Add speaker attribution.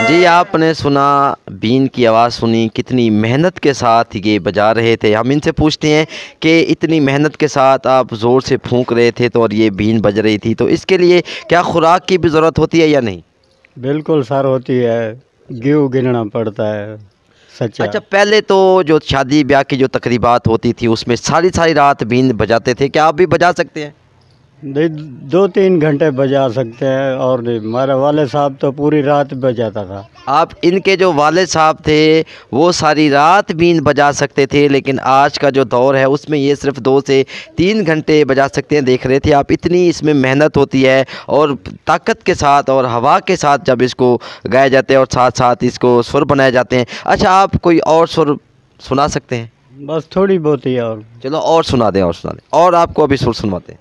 Speaker 1: जी, आपने सुना, बीन की आवाज़ सुनी, कितनी मेहनत के साथ ये बजा रहे थे। हम इनसे पूछते हैं कि इतनी मेहनत के साथ आप ज़ोर से फूंक रहे थे तो और ये बीन बज रही थी, तो इसके लिए क्या खुराक की भी ज़रूरत होती है या नहीं?
Speaker 2: बिल्कुल सर होती है, गेहूँ गिनना पड़ता है। सच्चा।
Speaker 1: अच्छा, पहले तो जो शादी ब्याह की जो तकरीबात होती थी उसमें सारी सारी रात बीन बजाते थे, क्या आप भी बजा सकते हैं?
Speaker 2: नहीं, 2-3 घंटे बजा सकते हैं और नहीं, हमारे वाले साहब तो पूरी रात बजाता था।
Speaker 1: आप इनके जो वालिद साहब थे वो सारी रात बीन बजा सकते थे, लेकिन आज का जो दौर है उसमें ये सिर्फ 2 से 3 घंटे बजा सकते हैं। देख रहे थे आप, इतनी इसमें मेहनत होती है और ताकत के साथ और हवा के साथ जब इसको गाया जाता है और साथ साथ इसको सुर बनाए जाते हैं। अच्छा, आप कोई और सुर सुना सकते हैं?
Speaker 2: बस थोड़ी बहुत ही और।
Speaker 1: चलो और सुना दें, और सुना दें, और आपको अभी सुर सुनवाते हैं।